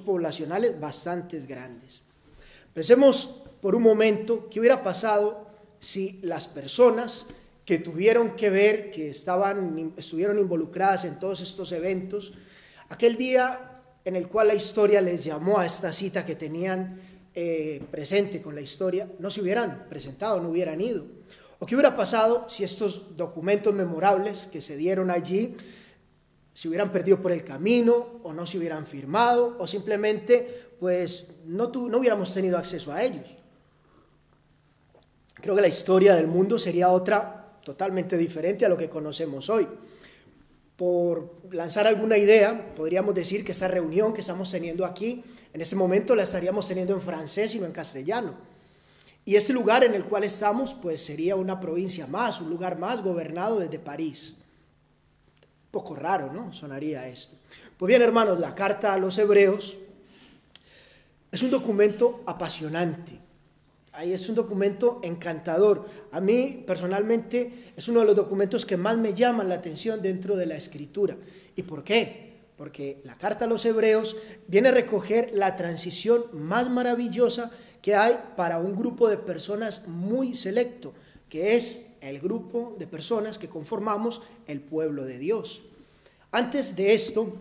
poblacionales bastante grandes. Pensemos por un momento qué hubiera pasado si las personas que tuvieron que ver, que estuvieron involucradas en todos estos eventos, aquel día en el cual la historia les llamó a esta cita que tenían presente con la historia, no se hubieran presentado, no hubieran ido. ¿O qué hubiera pasado si estos documentos memorables que se dieron allí se hubieran perdido por el camino, o no se hubieran firmado, o simplemente pues no hubiéramos tenido acceso a ellos? Creo que la historia del mundo sería otra totalmente diferente a lo que conocemos hoy. Por lanzar alguna idea, podríamos decir que esta reunión que estamos teniendo aquí, en este momento la estaríamos teniendo en francés y no en castellano. Y este lugar en el cual estamos, pues sería una provincia más, un lugar más gobernado desde París. Un poco raro, ¿no? Sonaría esto. Pues bien, hermanos, la carta a los Hebreos es un documento apasionante. Ahí es un documento encantador. A mí, personalmente, es uno de los documentos que más me llaman la atención dentro de la Escritura. ¿Y por qué? Porque la carta a los Hebreos viene a recoger la transición más maravillosa que hay para un grupo de personas muy selecto, que es el grupo de personas que conformamos el pueblo de Dios. Antes de esto,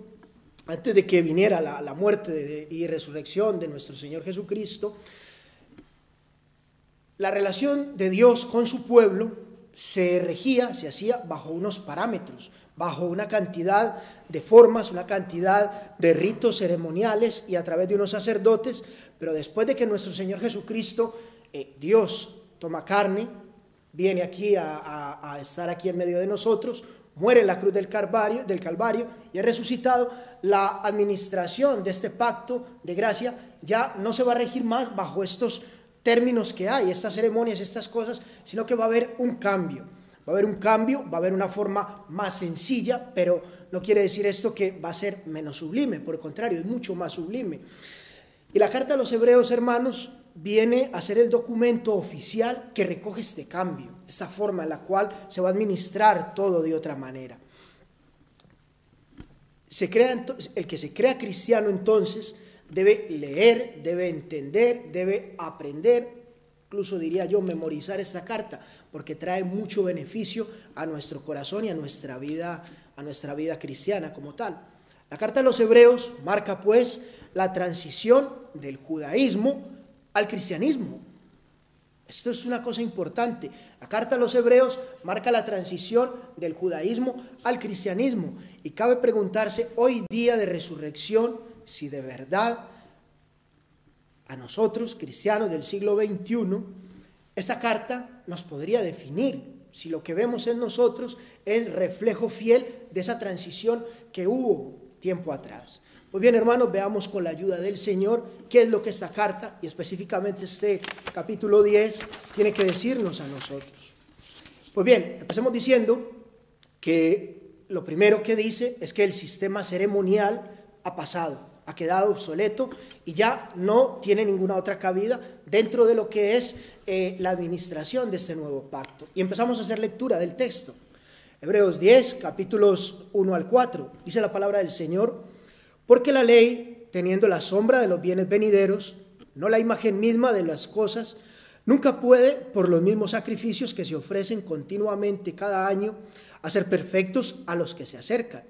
antes de que viniera la muerte y resurrección de nuestro Señor Jesucristo, la relación de Dios con su pueblo se hacía bajo unos parámetros, bajo una cantidad de formas, una cantidad de ritos ceremoniales y a través de unos sacerdotes. Pero después de que nuestro Señor Jesucristo, Dios toma carne, viene aquí a estar aquí en medio de nosotros, muere en la cruz del Calvario y es resucitado, la administración de este pacto de gracia ya no se va a regir más bajo estos términos que hay, estas ceremonias, estas cosas, sino que va a haber un cambio. Va a haber un cambio, va a haber una forma más sencilla, pero no quiere decir esto que va a ser menos sublime, por el contrario, es mucho más sublime. Y la carta a los Hebreos, hermanos, viene a ser el documento oficial que recoge este cambio, esta forma en la cual se va a administrar todo de otra manera. El que se crea cristiano entonces debe leer, debe entender, debe aprender, incluso diría yo memorizar esta carta, porque trae mucho beneficio a nuestro corazón y a nuestra vida cristiana como tal. La carta a los Hebreos marca pues la transición del judaísmo al cristianismo. Esto es una cosa importante. La carta a los Hebreos marca la transición del judaísmo al cristianismo. Y cabe preguntarse hoy día de resurrección si de verdad a nosotros, cristianos del siglo XXI, esta carta nos podría definir si lo que vemos en nosotros es reflejo fiel de esa transición que hubo tiempo atrás. Pues bien, hermanos, veamos con la ayuda del Señor qué es lo que esta carta y específicamente este capítulo 10 tiene que decirnos a nosotros. Pues bien, empecemos diciendo que lo primero que dice es que el sistema ceremonial ha pasado, ha quedado obsoleto y ya no tiene ninguna otra cabida dentro de lo que es la administración de este nuevo pacto. Y empezamos a hacer lectura del texto. Hebreos 10, capítulos 1 al 4, dice la palabra del Señor: porque la ley, teniendo la sombra de los bienes venideros, no la imagen misma de las cosas, nunca puede, por los mismos sacrificios que se ofrecen continuamente cada año, hacer perfectos a los que se acercan.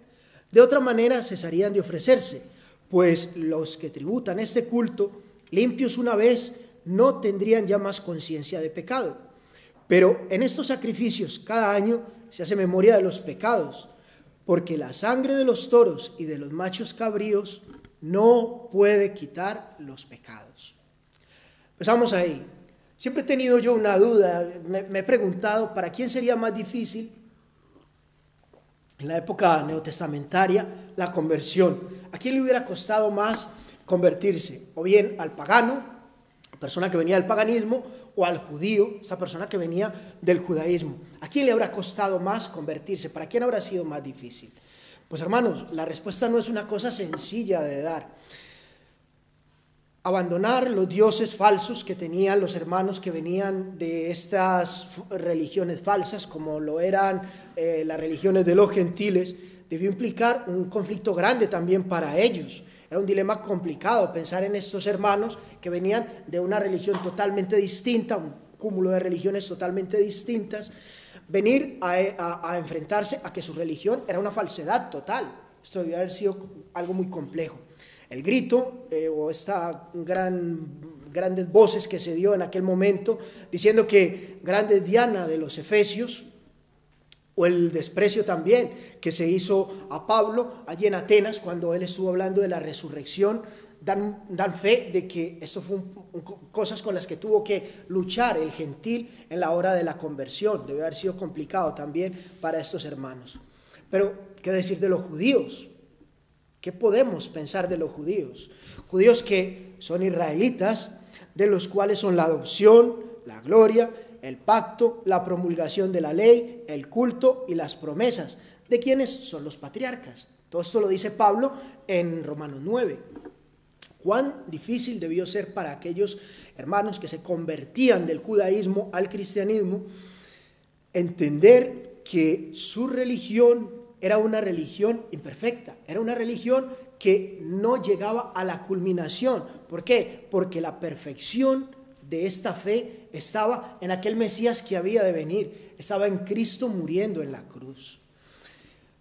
De otra manera cesarían de ofrecerse, pues los que tributan este culto, limpios una vez, no tendrían ya más conciencia de pecado. Pero en estos sacrificios cada año se hace memoria de los pecados, porque la sangre de los toros y de los machos cabríos no puede quitar los pecados. Empezamos ahí. Siempre he tenido yo una duda, me he preguntado, ¿para quién sería más difícil en la época neotestamentaria la conversión? ¿A quién le hubiera costado más convertirse? O bien al pagano, la persona que venía del paganismo, o al judío, esa persona que venía del judaísmo. ¿A quién le habrá costado más convertirse? ¿Para quién habrá sido más difícil? Pues hermanos, la respuesta no es una cosa sencilla de dar. Abandonar los dioses falsos que tenían los hermanos que venían de estas religiones falsas, como lo eran las religiones de los gentiles, debió implicar un conflicto grande también para ellos. Era un dilema complicado pensar en estos hermanos que venían de una religión totalmente distinta, un cúmulo de religiones totalmente distintas, venir a enfrentarse a que su religión era una falsedad total. Esto debía haber sido algo muy complejo. El grito o esta grandes voces que se dio en aquel momento diciendo que grande es Diana de los Efesios, o el desprecio también que se hizo a Pablo allí en Atenas cuando él estuvo hablando de la resurrección, dan fe de que esto fue cosas con las que tuvo que luchar el gentil en la hora de la conversión. Debe haber sido complicado también para estos hermanos. Pero, ¿qué decir de los judíos? ¿Qué podemos pensar de los judíos? Judíos que son israelitas, de los cuales son la adopción, la gloria, el pacto, la promulgación de la ley, el culto y las promesas. ¿De quiénes son los patriarcas? Todo esto lo dice Pablo en Romanos 9. Cuán difícil debió ser para aquellos hermanos que se convertían del judaísmo al cristianismo entender que su religión era una religión imperfecta, era una religión que no llegaba a la culminación. ¿Por qué? Porque la perfección de esta fe estaba en aquel Mesías que había de venir, estaba en Cristo muriendo en la cruz.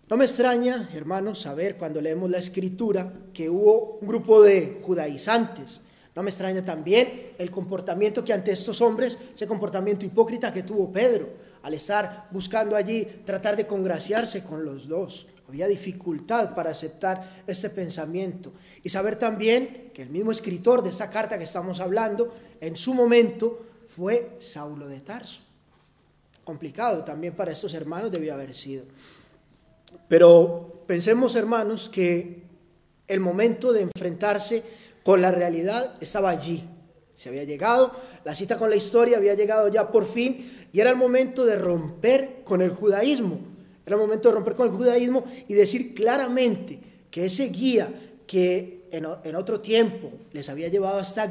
No me extraña, hermanos, saber cuando leemos la Escritura que hubo un grupo de judaizantes. No me extraña también el comportamiento que ante estos hombres, ese comportamiento hipócrita que tuvo Pedro, al estar buscando allí tratar de congraciarse con los dos. Había dificultad para aceptar este pensamiento. Y saber también que el mismo escritor de esta carta que estamos hablando, en su momento fue Saulo de Tarso. Complicado también para estos hermanos debió haber sido. Pero pensemos, hermanos, que el momento de enfrentarse con la realidad estaba allí. Se había llegado, la cita con la historia había llegado ya por fin, y era el momento de romper con el judaísmo. Era el momento de romper con el judaísmo y decir claramente que ese guía que en otro tiempo les había llevado hasta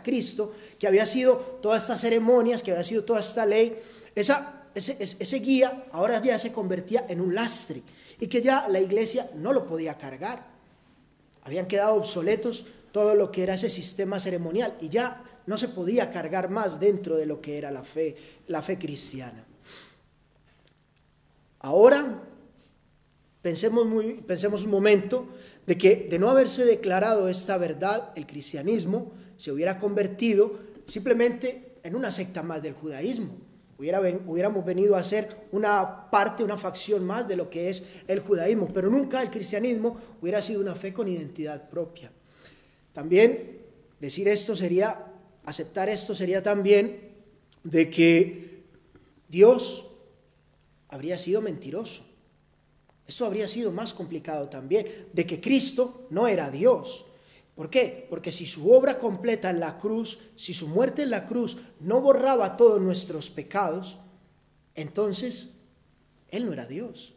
Cristo, que había sido todas estas ceremonias, que había sido toda esta ley, ese guía ahora ya se convertía en un lastre y que ya la iglesia no lo podía cargar. Habían quedado obsoletos todo lo que era ese sistema ceremonial y ya no se podía cargar más dentro de lo que era la fe cristiana. Ahora pensemos un momento de que de no haberse declarado esta verdad, el cristianismo se hubiera convertido simplemente en una secta más del judaísmo. Hubiéramos venido a ser una parte, una facción más de lo que es el judaísmo, pero nunca el cristianismo hubiera sido una fe con identidad propia. También aceptar esto sería también de que Dios habría sido mentiroso. Esto habría sido más complicado también, de que Cristo no era Dios. ¿Por qué? Porque si su obra completa en la cruz, si su muerte en la cruz no borraba todos nuestros pecados, entonces Él no era Dios.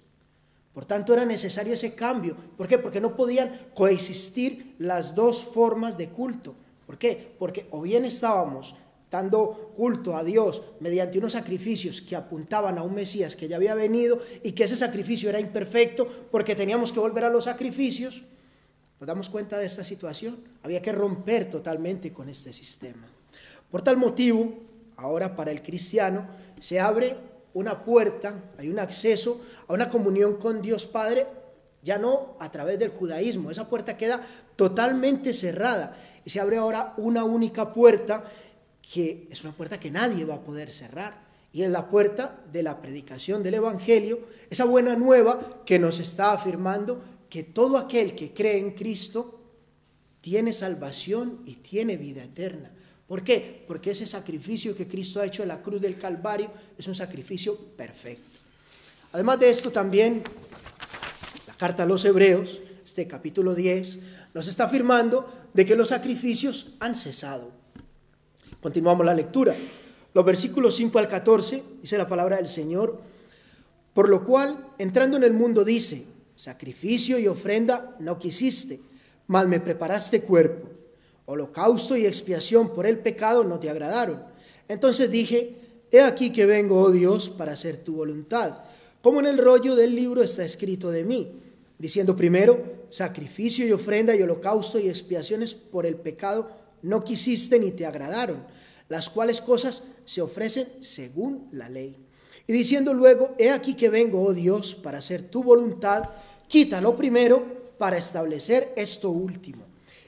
Por tanto, era necesario ese cambio. ¿Por qué? Porque no podían coexistir las dos formas de culto. ¿Por qué? Porque o bien estábamos dando culto a Dios mediante unos sacrificios que apuntaban a un Mesías que ya había venido y que ese sacrificio era imperfecto porque teníamos que volver a los sacrificios. ¿Nos damos cuenta de esta situación? Había que romper totalmente con este sistema. Por tal motivo, ahora para el cristiano se abre una puerta, hay un acceso a una comunión con Dios Padre, ya no a través del judaísmo. Esa puerta queda totalmente cerrada y se abre ahora una única puerta que es una puerta que nadie va a poder cerrar, y es la puerta de la predicación del Evangelio, esa buena nueva que nos está afirmando que todo aquel que cree en Cristo tiene salvación y tiene vida eterna. ¿Por qué? Porque ese sacrificio que Cristo ha hecho en la cruz del Calvario es un sacrificio perfecto. Además de esto también, la carta a los Hebreos, este capítulo 10, nos está afirmando de que los sacrificios han cesado. Continuamos la lectura. Los versículos 5 al 14, dice la palabra del Señor: por lo cual, entrando en el mundo, dice: sacrificio y ofrenda no quisiste, mas me preparaste cuerpo. Holocausto y expiación por el pecado no te agradaron. Entonces dije: he aquí que vengo, oh Dios, para hacer tu voluntad, como en el rollo del libro está escrito de mí, diciendo primero: sacrificio y ofrenda y holocausto y expiaciones por el pecado no quisiste ni te agradaron, las cuales cosas se ofrecen según la ley. Y diciendo luego, he aquí que vengo, oh Dios, para hacer tu voluntad, quita lo primero para establecer esto último.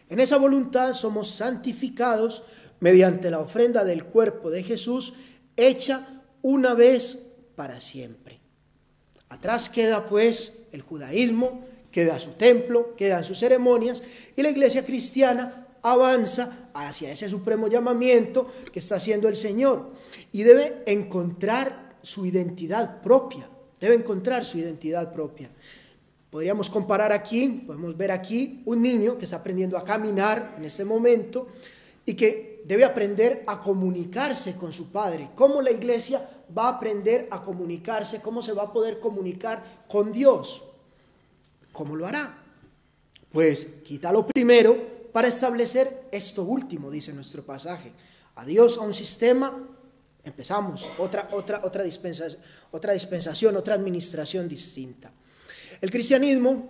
En esa voluntad somos santificados mediante la ofrenda del cuerpo de Jesús, hecha una vez para siempre. Atrás queda pues el judaísmo, queda su templo, quedan sus ceremonias, y la iglesia cristiana avanza hacia ese supremo llamamiento que está haciendo el Señor, y debe encontrar su identidad propia, Podríamos comparar aquí, podemos ver aquí un niño que está aprendiendo a caminar en este momento y que debe aprender a comunicarse con su padre. ¿Cómo la iglesia va a aprender a comunicarse? ¿Cómo se va a poder comunicar con Dios? ¿Cómo lo hará? Pues quita lo primero para establecer esto último, dice nuestro pasaje. Adiós a un sistema, empezamos otra dispensación, otra administración distinta. El cristianismo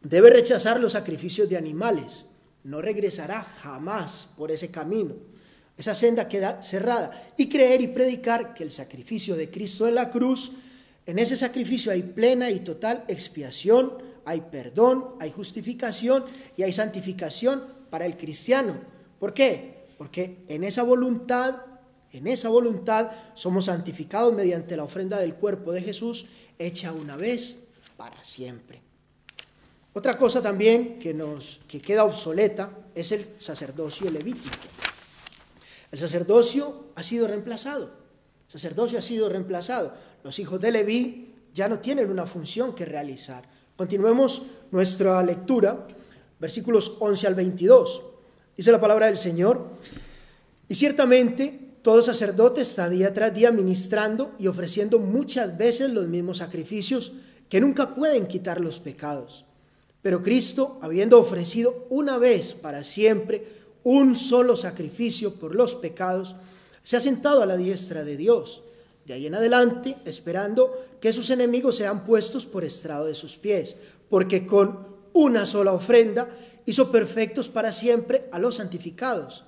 debe rechazar los sacrificios de animales, no regresará jamás por ese camino, esa senda queda cerrada, y creer y predicar que el sacrificio de Cristo en la cruz, en ese sacrificio hay plena y total expiación, hay perdón, hay justificación y hay santificación para el cristiano. ¿Por qué? Porque en esa voluntad somos santificados mediante la ofrenda del cuerpo de Jesús, hecha una vez para siempre. Otra cosa también que queda obsoleta es el sacerdocio levítico. El sacerdocio ha sido reemplazado. Los hijos de Leví ya no tienen una función que realizar. Continuemos nuestra lectura, versículos 11 al 22. Dice la palabra del Señor: y ciertamente todo sacerdote está día tras día ministrando y ofreciendo muchas veces los mismos sacrificios que nunca pueden quitar los pecados. Pero Cristo, habiendo ofrecido una vez para siempre un solo sacrificio por los pecados, se ha sentado a la diestra de Dios, de ahí en adelante esperando que sus enemigos sean puestos por estrado de sus pies, porque con una sola ofrenda hizo perfectos para siempre a los santificados.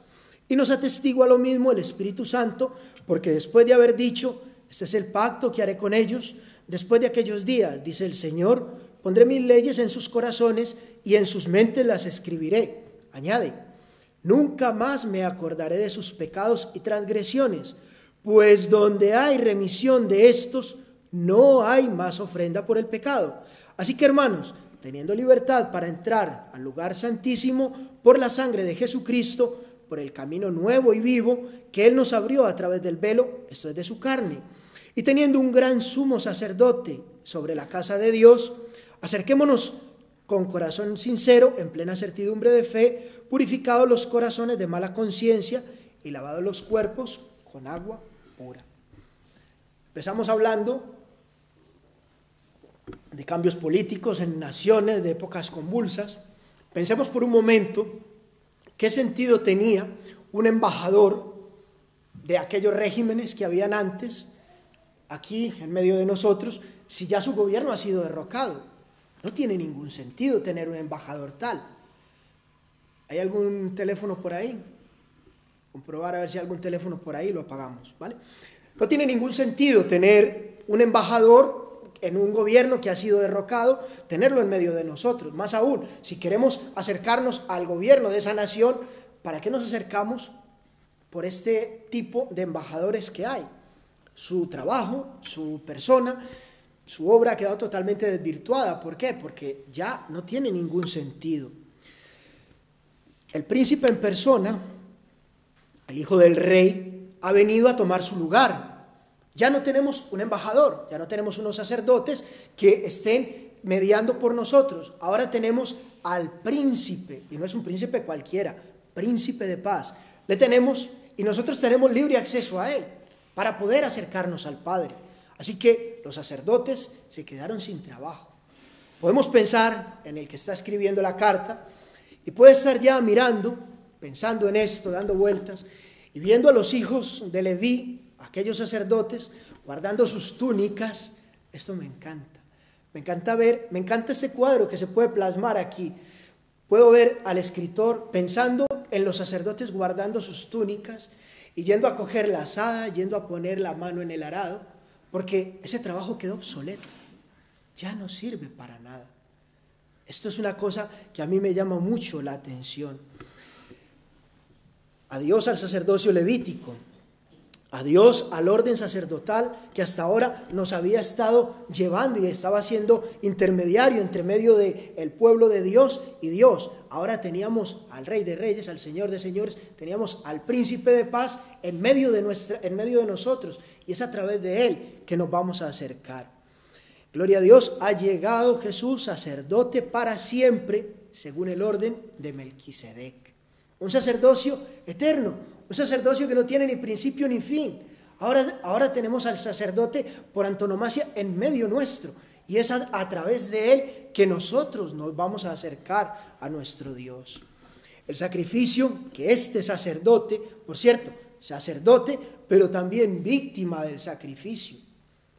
Y nos atestigua lo mismo el Espíritu Santo, porque después de haber dicho, este es el pacto que haré con ellos, después de aquellos días, dice el Señor, pondré mis leyes en sus corazones y en sus mentes las escribiré. Añade, nunca más me acordaré de sus pecados y transgresiones, pues donde hay remisión de estos, no hay más ofrenda por el pecado. Así que, hermanos, teniendo libertad para entrar al lugar santísimo por la sangre de Jesucristo, por el camino nuevo y vivo que Él nos abrió a través del velo, esto es de su carne, y teniendo un gran sumo sacerdote sobre la casa de Dios, acerquémonos con corazón sincero, en plena certidumbre de fe, purificados los corazones de mala conciencia y lavados los cuerpos con agua pura. Empezamos hablando de cambios políticos en naciones, de épocas convulsas. Pensemos por un momento qué sentido tenía un embajador de aquellos regímenes que habían antes, aquí en medio de nosotros, si ya su gobierno ha sido derrocado. No tiene ningún sentido tener un embajador tal. ¿Hay algún teléfono por ahí? Comprobar a ver si hay algún teléfono por ahí, lo apagamos, ¿vale? No tiene ningún sentido tener un embajador en un gobierno que ha sido derrocado, tenerlo en medio de nosotros. Más aún, si queremos acercarnos al gobierno de esa nación, ¿para qué nos acercamos por este tipo de embajadores que hay? Su trabajo, su persona, su obra ha quedado totalmente desvirtuada. ¿Por qué? Porque ya no tiene ningún sentido. El príncipe en persona, el hijo del rey, ha venido a tomar su lugar. Ya no tenemos un embajador, ya no tenemos unos sacerdotes que estén mediando por nosotros. Ahora tenemos al príncipe, y no es un príncipe cualquiera, príncipe de paz. Le tenemos, y nosotros tenemos libre acceso a él para poder acercarnos al Padre. Así que los sacerdotes se quedaron sin trabajo. Podemos pensar en el que está escribiendo la carta y puede estar ya mirando, pensando en esto, dando vueltas y viendo a los hijos de Leví, aquellos sacerdotes, guardando sus túnicas. Esto me encanta. Me encanta este cuadro que se puede plasmar aquí. Puedo ver al escritor pensando en los sacerdotes guardando sus túnicas y yendo a coger la azada, yendo a poner la mano en el arado, porque ese trabajo quedó obsoleto, ya no sirve para nada. Esto es una cosa que a mí me llama mucho la atención. Adiós al sacerdocio levítico, adiós al orden sacerdotal que hasta ahora nos había estado llevando y estaba siendo intermediario entre medio del pueblo de Dios y Dios. Ahora teníamos al Rey de Reyes, al Señor de Señores, teníamos al Príncipe de Paz en medio de nosotros, y es a través de Él que nos vamos a acercar. Gloria a Dios, ha llegado Jesús, sacerdote para siempre, según el orden de Melquisedec. Un sacerdocio eterno, un sacerdocio que no tiene ni principio ni fin. Ahora tenemos al sacerdote por antonomasia en medio nuestro, y es a través de él que nosotros nos vamos a acercar a nuestro Dios. El sacrificio que este sacerdote, por cierto, sacerdote, pero también víctima del sacrificio,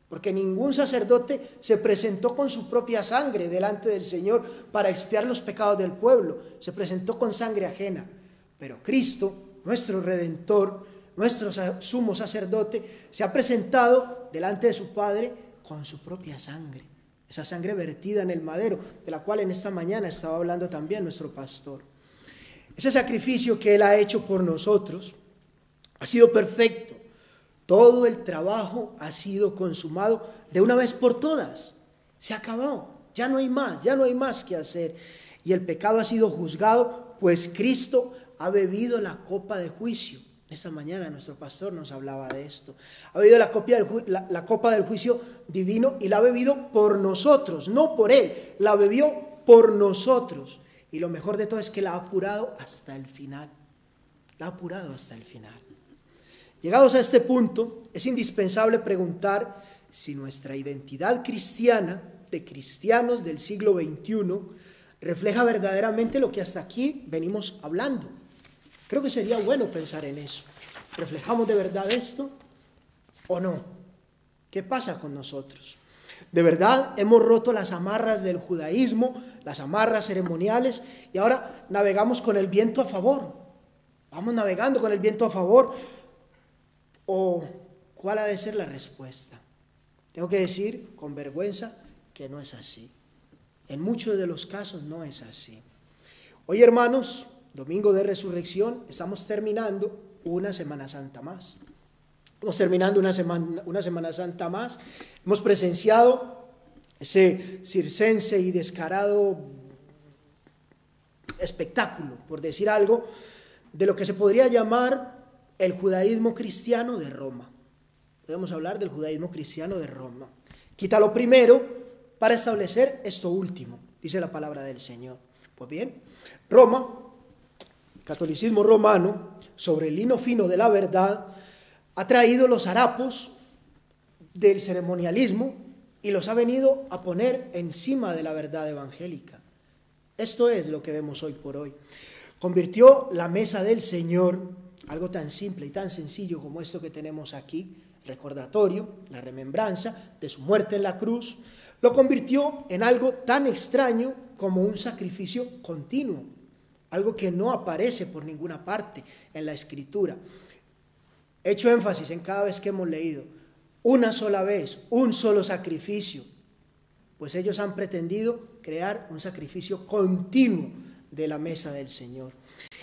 porque ningún sacerdote se presentó con su propia sangre delante del Señor para expiar los pecados del pueblo, se presentó con sangre ajena. Pero Cristo, nuestro Redentor, nuestro sumo sacerdote, se ha presentado delante de su Padre con su propia sangre, esa sangre vertida en el madero, de la cual en esta mañana estaba hablando también nuestro pastor. Ese sacrificio que Él ha hecho por nosotros ha sido perfecto. Todo el trabajo ha sido consumado de una vez por todas. Se acabó, ya no hay más que hacer. Y el pecado ha sido juzgado, pues Cristo ha bebido la copa de juicio. Esta mañana nuestro pastor nos hablaba de esto. Ha bebido la copa del juicio divino y la ha bebido por nosotros, no por Él. La bebió por nosotros. Y lo mejor de todo es que la ha apurado hasta el final. La ha apurado hasta el final. Llegados a este punto, es indispensable preguntar si nuestra identidad cristiana, de cristianos del siglo XXI, refleja verdaderamente lo que hasta aquí venimos hablando. Creo que sería bueno pensar en eso. ¿Reflejamos de verdad esto o no? ¿Qué pasa con nosotros? ¿De verdad hemos roto las amarras del judaísmo, las amarras ceremoniales, y ahora navegamos con el viento a favor? ¿Vamos navegando con el viento a favor? ¿O cuál ha de ser la respuesta? Tengo que decir con vergüenza que no es así. En muchos de los casos no es así. Hoy, hermanos, Domingo de Resurrección, estamos terminando una Semana Santa más. Estamos terminando una Semana Santa más. Hemos presenciado ese circense y descarado espectáculo, por decir algo, de lo que se podría llamar el judaísmo cristiano de Roma. Podemos hablar del judaísmo cristiano de Roma. Quita lo primero para establecer esto último, dice la palabra del Señor. Pues bien, Roma, el catolicismo romano, sobre el lino fino de la verdad, ha traído los harapos del ceremonialismo y los ha venido a poner encima de la verdad evangélica. Esto es lo que vemos hoy por hoy. Convirtió la mesa del Señor, algo tan simple y tan sencillo como esto que tenemos aquí, recordatorio, la remembranza de su muerte en la cruz, lo convirtió en algo tan extraño como un sacrificio continuo, algo que no aparece por ninguna parte en la Escritura. He hecho énfasis en cada vez que hemos leído, una sola vez, un solo sacrificio, pues ellos han pretendido crear un sacrificio continuo de la mesa del Señor.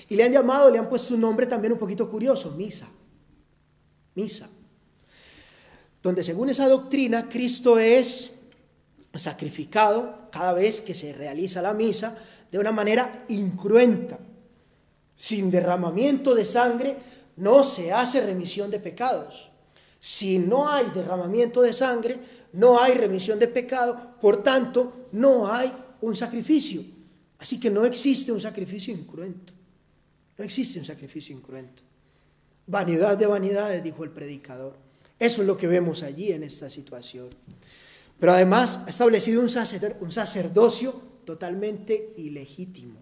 Y le han puesto un nombre también un poquito curioso, misa, donde según esa doctrina Cristo es sacrificado cada vez que se realiza la misa de una manera incruenta. Sin derramamiento de sangre no se hace remisión de pecados. Si no hay derramamiento de sangre, no hay remisión de pecado, por tanto, no hay un sacrificio. Así que no existe un sacrificio incruento. No existe un sacrificio incruento. Vanidad de vanidades, dijo el predicador. Eso es lo que vemos allí en esta situación. Pero además ha establecido un sacerdocio totalmente ilegítimo.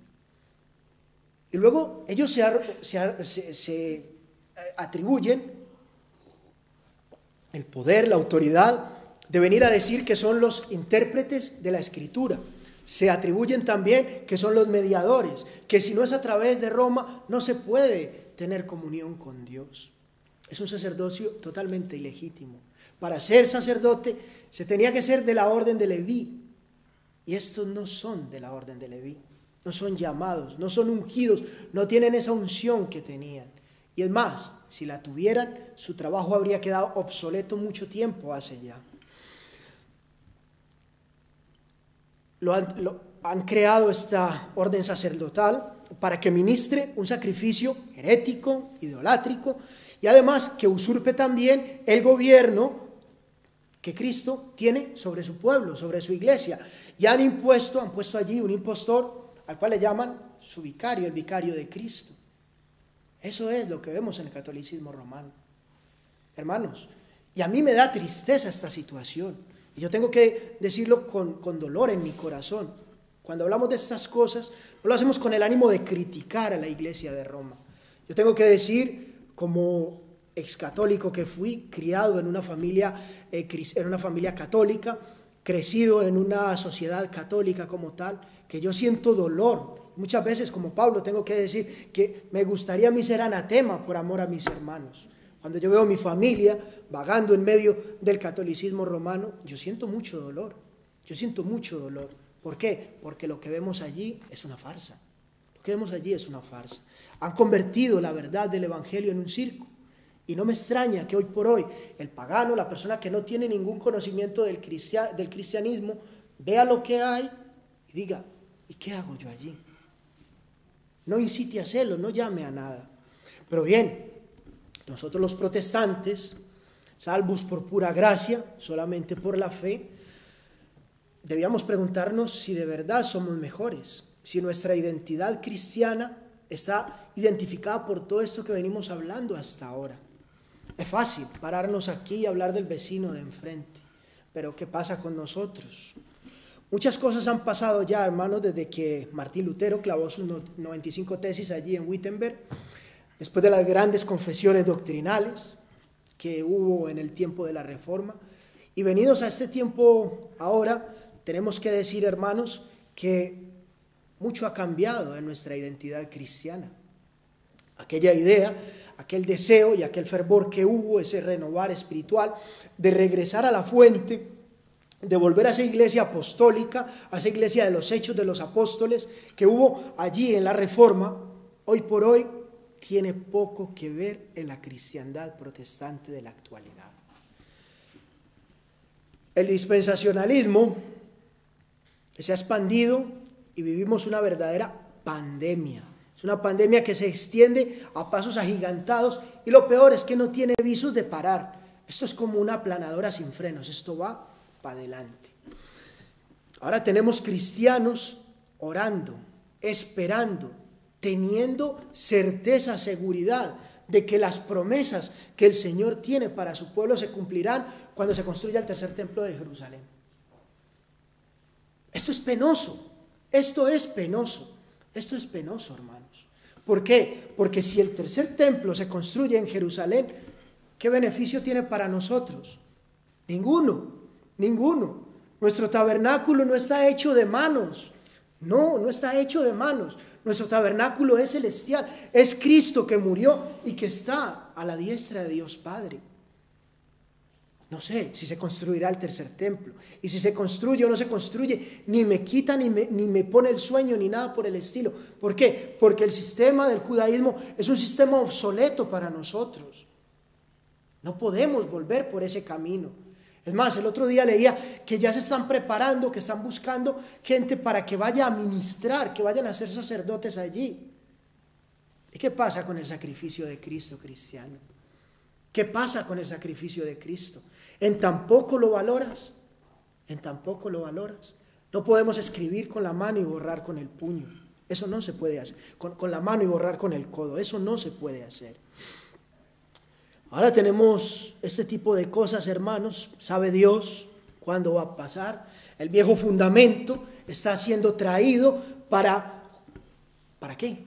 Y luego ellos se atribuyen el poder, la autoridad de venir a decir que son los intérpretes de la Escritura. Se atribuyen también que son los mediadores, que si no es a través de Roma no se puede tener comunión con Dios. Es un sacerdocio totalmente ilegítimo. Para ser sacerdote se tenía que ser de la orden de Leví, y estos no son de la orden de Leví, no son llamados, no son ungidos, no tienen esa unción que tenían. Y es más, si la tuvieran, su trabajo habría quedado obsoleto mucho tiempo hace ya. Han creado esta orden sacerdotal para que ministre un sacrificio herético, idolátrico, y además que usurpe también el gobierno que Cristo tiene sobre su pueblo, sobre su iglesia. Y han puesto allí un impostor al cual le llaman su vicario, el vicario de Cristo. Eso es lo que vemos en el catolicismo romano. Hermanos, y a mí me da tristeza esta situación. Y yo tengo que decirlo con dolor en mi corazón. Cuando hablamos de estas cosas, no lo hacemos con el ánimo de criticar a la iglesia de Roma. Yo tengo que decir, como excatólico que fui, criado en una familia católica, crecido en una sociedad católica como tal, que yo siento dolor. Muchas veces, como Pablo, tengo que decir que me gustaría a mí ser anatema por amor a mis hermanos. Cuando yo veo a mi familia vagando en medio del catolicismo romano, yo siento mucho dolor. Yo siento mucho dolor. ¿Por qué? Porque lo que vemos allí es una farsa. Lo que vemos allí es una farsa. Han convertido la verdad del evangelio en un circo. Y no me extraña que hoy por hoy el pagano, la persona que no tiene ningún conocimiento del cristianismo, vea lo que hay y diga, ¿y qué hago yo allí? No incite a hacerlo, no llame a nada. Pero bien, nosotros los protestantes, salvos por pura gracia, solamente por la fe, debíamos preguntarnos si de verdad somos mejores, si nuestra identidad cristiana está identificada por todo esto que venimos hablando hasta ahora. Es fácil pararnos aquí y hablar del vecino de enfrente, pero ¿qué pasa con nosotros? Muchas cosas han pasado ya, hermanos, desde que Martín Lutero clavó sus 95 tesis allí en Wittenberg, después de las grandes confesiones doctrinales que hubo en el tiempo de la Reforma. Y venidos a este tiempo ahora, tenemos que decir, hermanos, que mucho ha cambiado en nuestra identidad cristiana. Aquella idea, aquel deseo y aquel fervor que hubo, ese renovar espiritual, de regresar a la fuente, de volver a esa iglesia apostólica, a esa iglesia de los hechos de los apóstoles, que hubo allí en la Reforma, hoy por hoy tiene poco que ver en la cristiandad protestante de la actualidad. El dispensacionalismo se ha expandido y vivimos una verdadera pandemia. Es una pandemia que se extiende a pasos agigantados y lo peor es que no tiene visos de parar. Esto es como una aplanadora sin frenos, esto va para adelante. Ahora tenemos cristianos orando, esperando, teniendo certeza, seguridad de que las promesas que el Señor tiene para su pueblo se cumplirán cuando se construya el tercer templo de Jerusalén. Esto es penoso, esto es penoso, hermanos. ¿Por qué? Porque si el tercer templo se construye en Jerusalén, ¿qué beneficio tiene para nosotros? Ninguno. Nuestro tabernáculo no está hecho de manos. No está hecho de manos. Nuestro tabernáculo es celestial. Es Cristo que murió y que está a la diestra de Dios Padre. No sé si se construirá el tercer templo. Y si se construye o no se construye, ni me quita ni me pone el sueño ni nada por el estilo. ¿Por qué? Porque el sistema del judaísmo es un sistema obsoleto para nosotros. No podemos volver por ese camino. Es más, el otro día leía que ya se están preparando, que están buscando gente para que vaya a ministrar, que vayan a ser sacerdotes allí. ¿Y qué pasa con el sacrificio de Cristo, cristiano? ¿Qué pasa con el sacrificio de Cristo? ¿En tan poco lo valoras? ¿En tan poco lo valoras? No podemos escribir con la mano y borrar con el puño. Eso no se puede hacer. Con la mano y borrar con el codo. Eso no se puede hacer. Ahora tenemos este tipo de cosas, hermanos. Sabe Dios cuándo va a pasar. El viejo fundamento está siendo traído ¿para qué?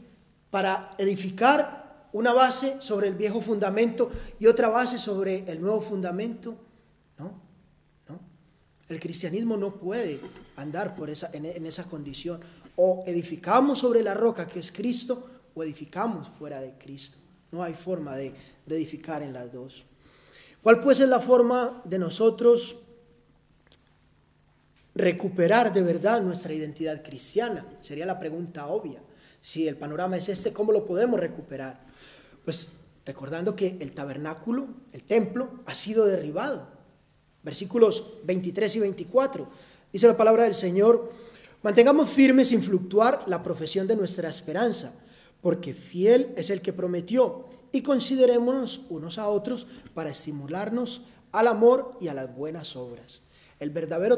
Para edificar una base sobre el viejo fundamento y otra base sobre el nuevo fundamento. No. El cristianismo no puede andar en esa condición. O edificamos sobre la roca que es Cristo, o edificamos fuera de Cristo. No hay forma de edificar en las dos. ¿Cuál pues es la forma de nosotros recuperar de verdad nuestra identidad cristiana? Sería la pregunta obvia. Si el panorama es este, ¿cómo lo podemos recuperar? Pues recordando que el tabernáculo, el templo, ha sido derribado. Versículos 23 y 24. Dice la palabra del Señor: mantengamos firme sin fluctuar la profesión de nuestra esperanza, porque fiel es el que prometió, y considerémonos unos a otros para estimularnos al amor y a las buenas obras. El verdadero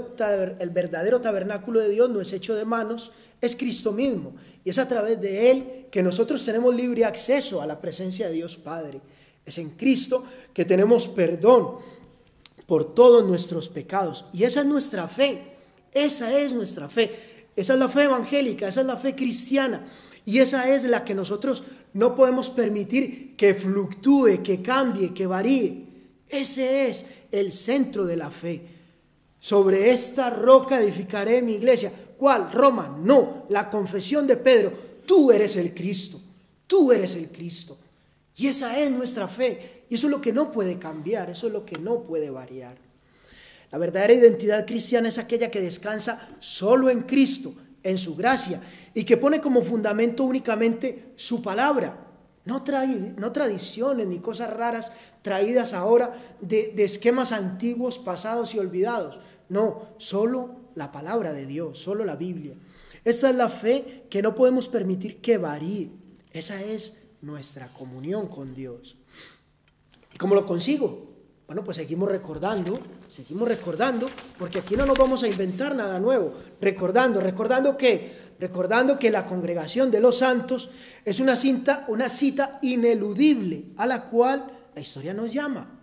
tabernáculo de Dios no es hecho de manos, es Cristo mismo, y es a través de Él que nosotros tenemos libre acceso a la presencia de Dios Padre. Es en Cristo que tenemos perdón por todos nuestros pecados, y esa es nuestra fe, esa es nuestra fe, esa es la fe evangélica, esa es la fe cristiana, y esa es la que nosotros no podemos permitir que fluctúe, que cambie, que varíe. Ese es el centro de la fe. Sobre esta roca edificaré mi iglesia. ¿Cuál? Roma. No, la confesión de Pedro. Tú eres el Cristo. Tú eres el Cristo. Y esa es nuestra fe. Y eso es lo que no puede cambiar. Eso es lo que no puede variar. La verdadera identidad cristiana es aquella que descansa solo en Cristo, en su gracia, y que pone como fundamento únicamente su palabra. No tradiciones ni cosas raras traídas ahora de esquemas antiguos, pasados y olvidados. No, solo la palabra de Dios, solo la Biblia. Esta es la fe que no podemos permitir que varíe. Esa es nuestra comunión con Dios. ¿Y cómo lo consigo? Bueno, pues seguimos recordando, porque aquí no nos vamos a inventar nada nuevo. Recordando que la congregación de los santos es una cita ineludible a la cual la historia nos llama.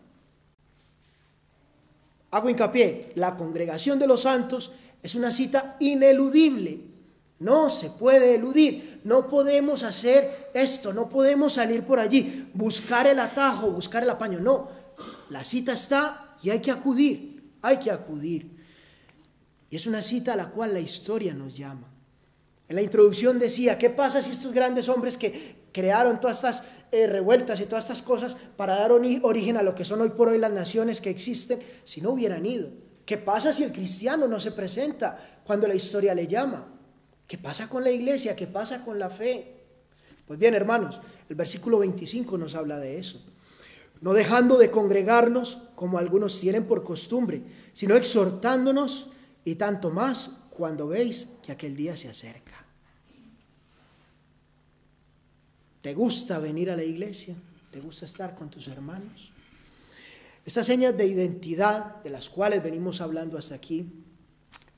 Hago hincapié, la congregación de los santos es una cita ineludible. No se puede eludir, no podemos hacer esto, no podemos salir por allí, buscar el atajo, buscar el apaño. No, la cita está y hay que acudir. Y es una cita a la cual la historia nos llama. En la introducción decía, ¿qué pasa si estos grandes hombres que crearon todas estas revueltas y todas estas cosas para dar origen a lo que son hoy por hoy las naciones que existen, si no hubieran ido? ¿Qué pasa si el cristiano no se presenta cuando la historia le llama? ¿Qué pasa con la iglesia? ¿Qué pasa con la fe? Pues bien, hermanos, el versículo 25 nos habla de eso. No dejando de congregarnos como algunos tienen por costumbre, sino exhortándonos, y tanto más cuando veis que aquel día se acerca. ¿Te gusta venir a la iglesia? ¿Te gusta estar con tus hermanos? Estas señas de identidad de las cuales venimos hablando hasta aquí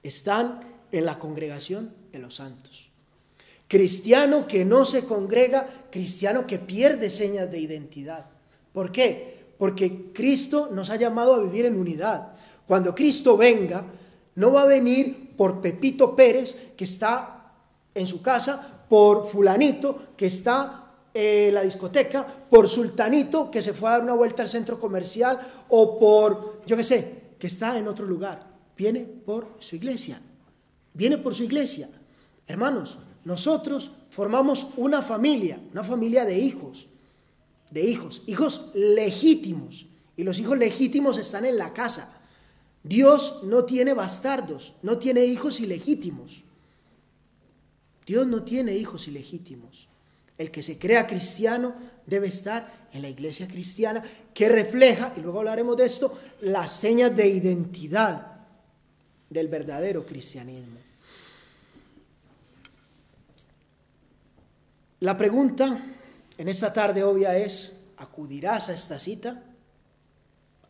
están en la congregación de los santos. Cristiano que no se congrega, cristiano que pierde señas de identidad. ¿Por qué? Porque Cristo nos ha llamado a vivir en unidad. Cuando Cristo venga, no va a venir por Pepito Pérez, que está en su casa, por fulanito, que está en la discoteca, por sultanito, que se fue a dar una vuelta al centro comercial, o por, yo qué sé, que está en otro lugar. Viene por su iglesia. Hermanos, nosotros formamos una familia de hijos legítimos, y los hijos legítimos están en la casa. Dios no tiene bastardos, no tiene hijos ilegítimos. Dios no tiene hijos ilegítimos. El que se crea cristiano debe estar en la iglesia cristiana que refleja, y luego hablaremos de esto, las señas de identidad del verdadero cristianismo. La pregunta en esta tarde obvia es, ¿acudirás a esta cita?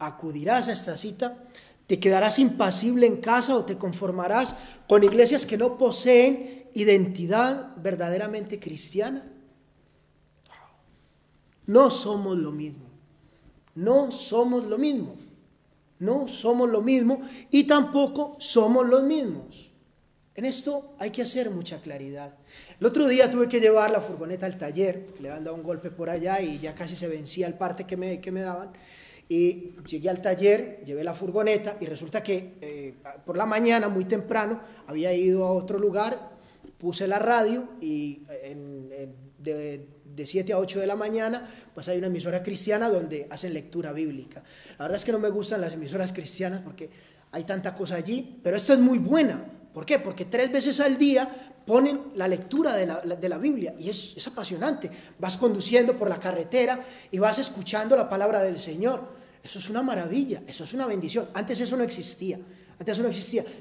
¿Acudirás a esta cita? ¿Te quedarás impasible en casa o te conformarás con iglesias que no poseen identidad verdaderamente cristiana? No somos lo mismo. No somos lo mismo. No somos lo mismo y tampoco somos los mismos. En esto hay que hacer mucha claridad. El otro día tuve que llevar la furgoneta al taller, le habían dado un golpe por allá y ya casi se vencía el parte que me daban. Y llegué al taller, llevé la furgoneta y resulta que por la mañana, muy temprano, había ido a otro lugar, puse la radio y de 7 a 8 de la mañana, pues hay una emisora cristiana donde hacen lectura bíblica. La verdad es que no me gustan las emisoras cristianas porque hay tanta cosa allí, pero esta es muy buena. ¿Por qué? Porque 3 veces al día ponen la lectura de la Biblia y es apasionante. Vas conduciendo por la carretera y vas escuchando la palabra del Señor. Eso es una maravilla, eso es una bendición. Antes eso no existía.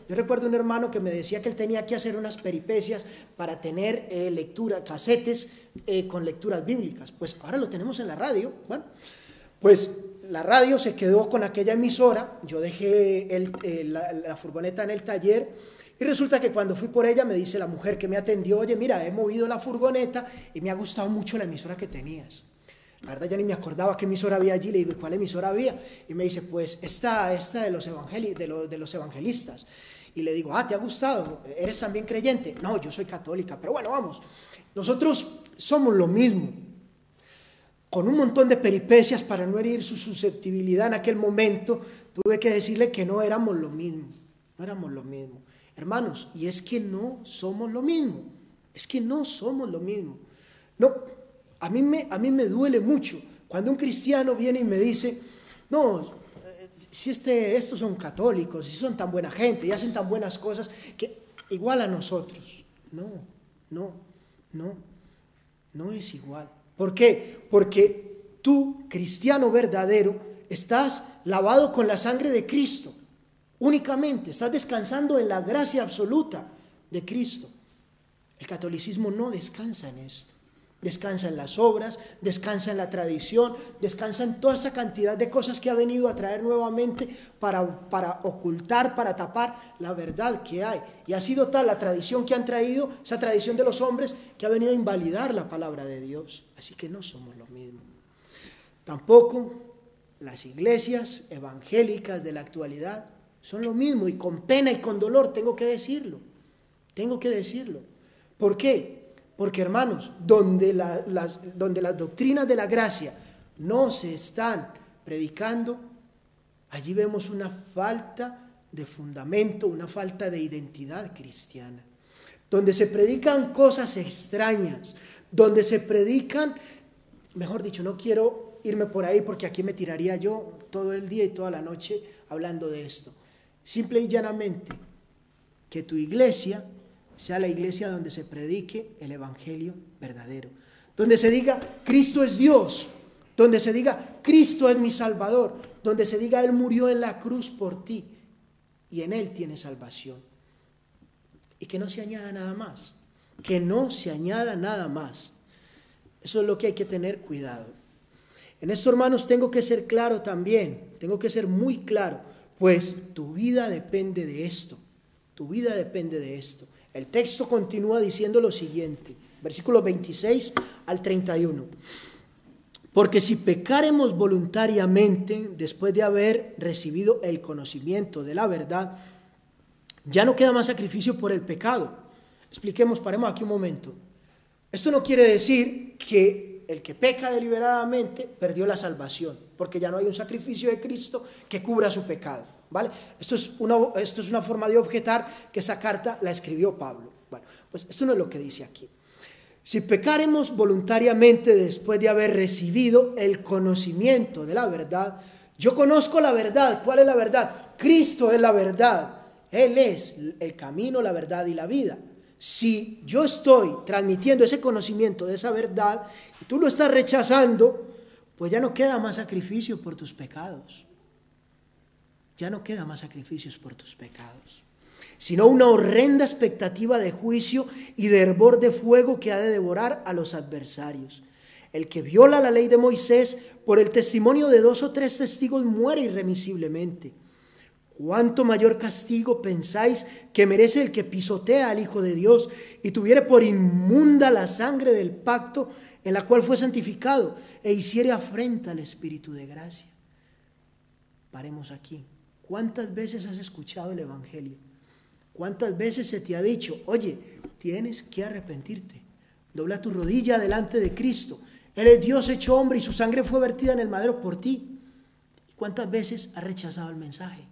Yo recuerdo un hermano que me decía que él tenía que hacer unas peripecias para tener casetes con lecturas bíblicas. Pues ahora lo tenemos en la radio. Bueno, pues la radio se quedó con aquella emisora. Yo dejé la furgoneta en el taller y resulta que cuando fui por ella me dice la mujer que me atendió: oye, mira, he movido la furgoneta y me ha gustado mucho la emisora que tenías. La verdad ya ni me acordaba qué emisora había allí. Le digo: ¿y cuál emisora había? Y me dice: pues esta de los evangelistas. Y le digo: ¿te ha gustado? ¿Eres también creyente? No, yo soy católica, pero bueno, vamos. Nosotros somos lo mismo. Con un montón de peripecias para no herir su susceptibilidad en aquel momento, tuve que decirle que no éramos lo mismo. No éramos lo mismo. Hermanos, y es que no somos lo mismo. No. A mí me duele mucho cuando un cristiano viene y me dice: no, si estos son católicos, si son tan buena gente y hacen tan buenas cosas, que igual a nosotros. No es igual. ¿Por qué? Porque tú, cristiano verdadero, estás lavado con la sangre de Cristo. Únicamente estás descansando en la gracia absoluta de Cristo. El catolicismo no descansa en esto. Descansa en las obras, descansa en la tradición, descansa en toda esa cantidad de cosas que ha venido a traer nuevamente para ocultar, para tapar la verdad que hay. Y ha sido tal la tradición que han traído, esa tradición de los hombres, que ha venido a invalidar la palabra de Dios. Así que no somos lo mismo. Tampoco las iglesias evangélicas de la actualidad son lo mismo, y con pena y con dolor tengo que decirlo. ¿Por qué? Porque, hermanos, donde las doctrinas de la gracia no se están predicando, allí vemos una falta de fundamento, una falta de identidad cristiana. Donde se predican cosas extrañas, donde se predican, mejor dicho, no quiero irme por ahí porque aquí me tiraría yo todo el día y toda la noche hablando de esto. Simple y llanamente, que tu iglesia sea la iglesia donde se predique el evangelio verdadero, donde se diga Cristo es Dios, donde se diga Cristo es mi Salvador, donde se diga Él murió en la cruz por ti y en Él tienes salvación. Y que no se añada nada más, Eso es lo que hay que tener cuidado. En esto, hermanos, tengo que ser claro también, tengo que ser muy claro, pues tu vida depende de esto. El texto continúa diciendo lo siguiente, versículos 26 al 31. Porque si pecaremos voluntariamente después de haber recibido el conocimiento de la verdad, ya no queda más sacrificio por el pecado. Paremos aquí un momento. Esto no quiere decir que el que peca deliberadamente perdió la salvación, porque ya no hay un sacrificio de Cristo que cubra su pecado. ¿Vale? Esto es una forma de objetar que esa carta la escribió Pablo. Bueno, pues esto no es lo que dice aquí. Si pecaremos voluntariamente después de haber recibido el conocimiento de la verdad, yo conozco la verdad. ¿Cuál es la verdad? Cristo es la verdad. Él es el camino, la verdad y la vida. Si yo estoy transmitiendo ese conocimiento de esa verdad y tú lo estás rechazando, pues ya no queda más sacrificio por tus pecados. Sino una horrenda expectativa de juicio y de hervor de fuego que ha de devorar a los adversarios. El que viola la ley de Moisés por el testimonio de 2 o 3 testigos muere irremisiblemente. ¿Cuánto mayor castigo pensáis que merece el que pisotea al Hijo de Dios y tuviere por inmunda la sangre del pacto en la cual fue santificado e hiciere afrenta al Espíritu de gracia? Paremos aquí. ¿Cuántas veces has escuchado el Evangelio? ¿Cuántas veces se te ha dicho: oye, tienes que arrepentirte? Dobla tu rodilla delante de Cristo. Él es Dios hecho hombre y su sangre fue vertida en el madero por ti. ¿Cuántas veces has rechazado el mensaje?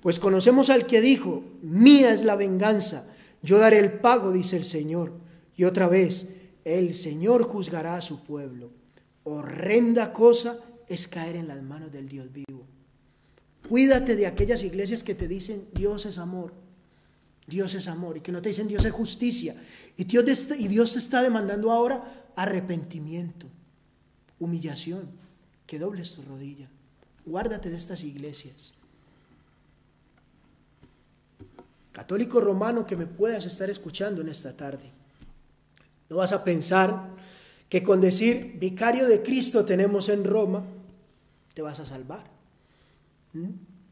Pues conocemos al que dijo, mía es la venganza, yo daré el pago, dice el Señor. Y otra vez, el Señor juzgará a su pueblo. Horrenda cosa es caer en las manos del Dios vivo. Cuídate de aquellas iglesias que te dicen Dios es amor, Dios es amor, y que no te dicen Dios es justicia. Y Dios te está demandando ahora arrepentimiento, humillación, que dobles tu rodilla. Guárdate de estas iglesias. Católico romano que me puedas estar escuchando en esta tarde, no vas a pensar que con decir vicario de Cristo tenemos en Roma, te vas a salvar.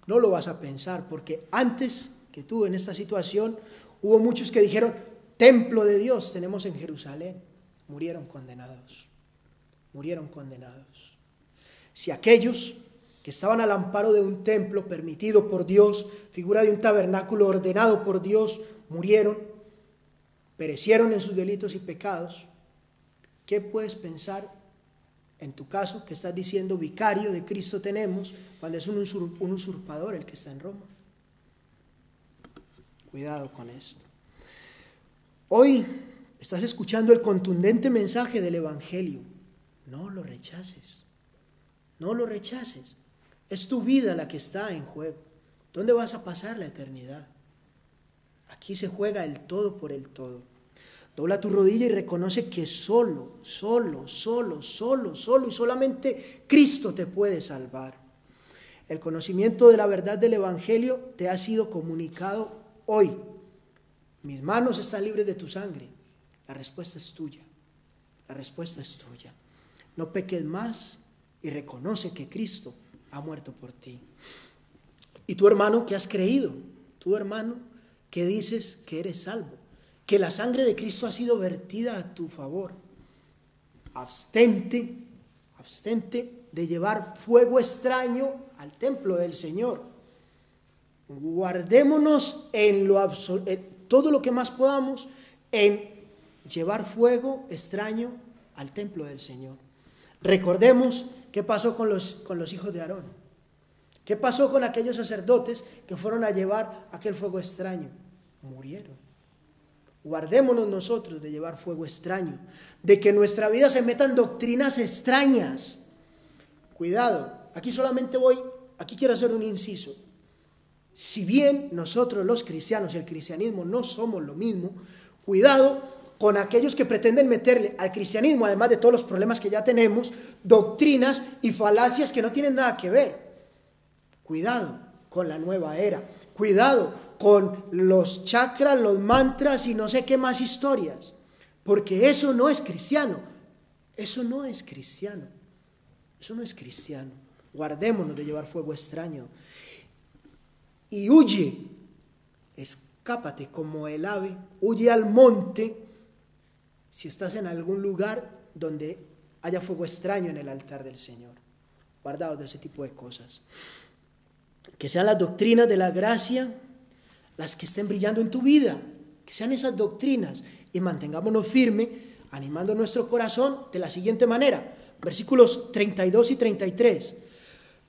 No lo vas a pensar, porque antes que tú en esta situación, hubo muchos que dijeron, templo de Dios tenemos en Jerusalén. Murieron condenados, murieron condenados. Si aquellos que estaban al amparo de un templo permitido por Dios, figura de un tabernáculo ordenado por Dios, murieron, perecieron en sus delitos y pecados, ¿qué puedes pensar en tu caso que estás diciendo vicario de Cristo tenemos, cuando es un usurpador el que está en Roma? Cuidado con esto. Hoy estás escuchando el contundente mensaje del Evangelio. No lo rechaces, no lo rechaces. Es tu vida la que está en juego. ¿Dónde vas a pasar la eternidad? Aquí se juega el todo por el todo. Dobla tu rodilla y reconoce que solo y solamente Cristo te puede salvar. El conocimiento de la verdad del Evangelio te ha sido comunicado hoy. Mis manos están libres de tu sangre. La respuesta es tuya. La respuesta es tuya. No peques más y reconoce que Cristo ha muerto por ti. Y tu hermano que has creído, tu hermano que dices que eres salvo, que la sangre de Cristo ha sido vertida a tu favor. Abstente de llevar fuego extraño al templo del Señor. Guardémonos en todo lo que más podamos en llevar fuego extraño al templo del Señor. Recordemos qué pasó con los hijos de Aarón. ¿Qué pasó con aquellos sacerdotes que fueron a llevar aquel fuego extraño? Murieron. Guardémonos nosotros de llevar fuego extraño, de que en nuestra vida se metan doctrinas extrañas. Cuidado, aquí quiero hacer un inciso. Si bien nosotros los cristianos, el cristianismo no somos lo mismo, cuidado con aquellos que pretenden meterle al cristianismo, además de todos los problemas que ya tenemos, doctrinas y falacias que no tienen nada que ver. Cuidado con la nueva era, cuidado con los chakras, los mantras y no sé qué más historias, porque eso no es cristiano, eso no es cristiano, eso no es cristiano. Guardémonos de llevar fuego extraño y huye, escápate como el ave, huye al monte si estás en algún lugar donde haya fuego extraño en el altar del Señor. Guardaos de ese tipo de cosas. Que sean las doctrinas de la gracia las que estén brillando en tu vida, que sean esas doctrinas, y mantengámonos firmes, animando nuestro corazón de la siguiente manera, versículos 32 y 33.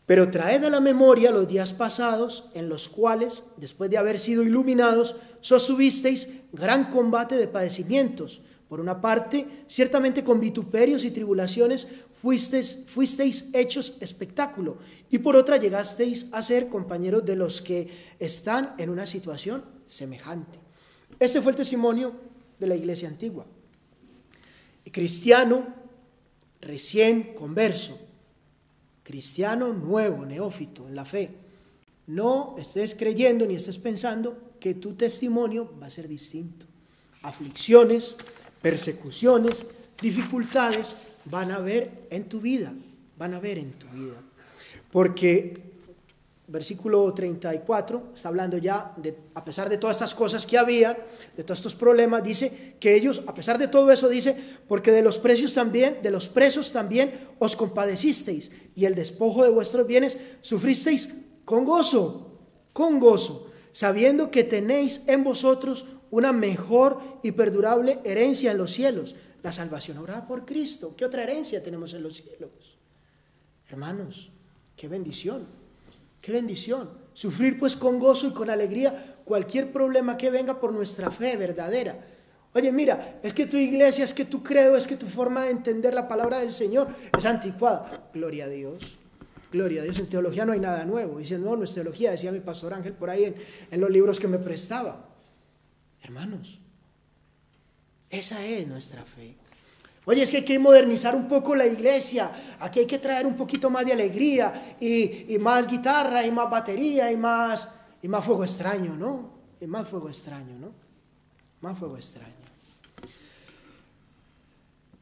Pero traed a la memoria los días pasados, en los cuales, después de haber sido iluminados, sostuvisteis gran combate de padecimientos. Por una parte, ciertamente con vituperios y tribulaciones fuisteis hechos espectáculo, y por otra llegasteis a ser compañeros de los que están en una situación semejante. Este fue el testimonio de la iglesia antigua. El cristiano recién converso, cristiano nuevo, neófito en la fe, no estés creyendo ni estés pensando que tu testimonio va a ser distinto. Aflicciones, persecuciones, dificultades van a haber en tu vida, porque versículo 34 está hablando ya de, a pesar de todas estas cosas que había, de todos estos problemas, dice que ellos, a pesar de todo eso, dice, porque de los presos también os compadecisteis, y el despojo de vuestros bienes sufristeis con gozo, sabiendo que tenéis en vosotros una mejor y perdurable herencia en los cielos, la salvación obrada por Cristo. ¿Qué otra herencia tenemos en los cielos? Hermanos, qué bendición, qué bendición. Sufrir pues con gozo y con alegría cualquier problema que venga por nuestra fe verdadera. Oye, mira, es que tu iglesia, es que tu credo, es que tu forma de entender la palabra del Señor es anticuada. Gloria a Dios. Gloria a Dios. En teología no hay nada nuevo. Dice, no es teología, decía mi pastor Ángel por ahí en los libros que me prestaba. Hermanos, esa es nuestra fe. Oye, es que hay que modernizar un poco la iglesia. Aquí hay que traer un poquito más de alegría y más guitarra y más batería y más fuego extraño, ¿no? Y más fuego extraño, ¿no? Más fuego extraño.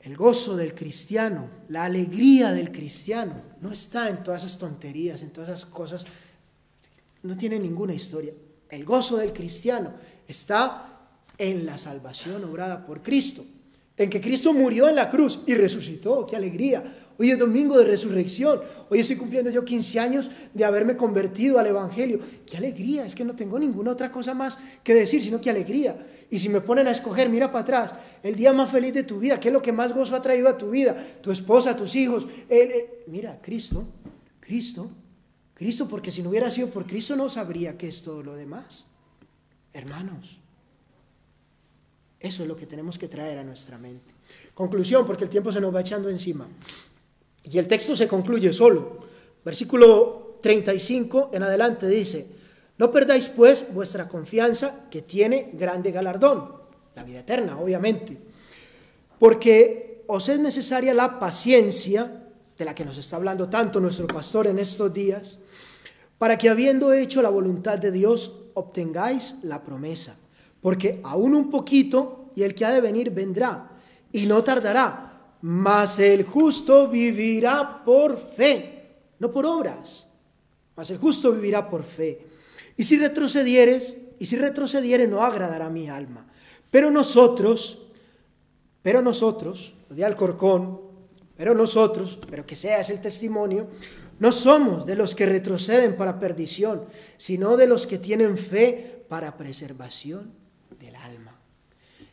El gozo del cristiano, la alegría del cristiano, no está en todas esas tonterías, en todas esas cosas. No tiene ninguna historia. El gozo del cristiano está en la salvación obrada por Cristo. En que Cristo murió en la cruz y resucitó. ¡Qué alegría! Hoy es domingo de resurrección. Hoy estoy cumpliendo yo 15 años de haberme convertido al Evangelio. ¡Qué alegría! Es que no tengo ninguna otra cosa más que decir, sino ¡qué alegría! Y si me ponen a escoger, mira para atrás, el día más feliz de tu vida, ¿qué es lo que más gozo ha traído a tu vida? Tu esposa, tus hijos. Mira, Cristo, porque si no hubiera sido por Cristo no sabría qué es todo lo demás. Hermanos, eso es lo que tenemos que traer a nuestra mente. Conclusión, porque el tiempo se nos va echando encima. Y el texto se concluye solo. Versículo 35 en adelante dice: no perdáis pues vuestra confianza, que tiene grande galardón, la vida eterna, obviamente. Porque os es necesaria la paciencia, de la que nos está hablando tanto nuestro pastor en estos días, para que habiendo hecho la voluntad de Dios, obtengáis la promesa. Porque aún un poquito, y el que ha de venir vendrá, y no tardará, mas el justo vivirá por fe, no por obras, mas el justo vivirá por fe. Y si retrocedieres no agradará a mi alma. Pero nosotros, de Alcorcón, pero que sea ese el testimonio, no somos de los que retroceden para perdición, sino de los que tienen fe para preservación del alma.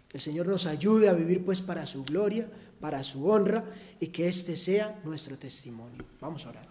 Que el Señor nos ayude a vivir pues para su gloria, para su honra, y que este sea nuestro testimonio. Vamos a orar.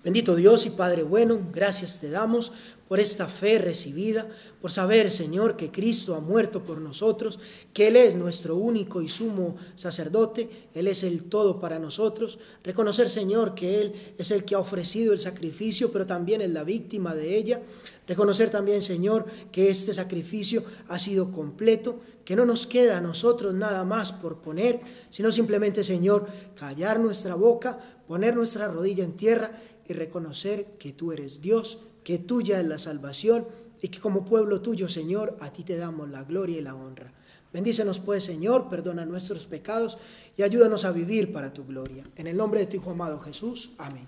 Bendito Dios y Padre bueno, gracias te damos por esta fe recibida, por saber, Señor, que Cristo ha muerto por nosotros, que Él es nuestro único y sumo sacerdote, Él es el todo para nosotros. Reconocer, Señor, que Él es el que ha ofrecido el sacrificio, pero también es la víctima de ella. Reconocer también, Señor, que este sacrificio ha sido completo, que no nos queda a nosotros nada más por poner, sino simplemente, Señor, callar nuestra boca, poner nuestra rodilla en tierra y reconocer que tú eres Dios, que tuya es la salvación y que como pueblo tuyo, Señor, a ti te damos la gloria y la honra. Bendícenos pues, Señor, perdona nuestros pecados y ayúdanos a vivir para tu gloria. En el nombre de tu Hijo amado Jesús. Amén.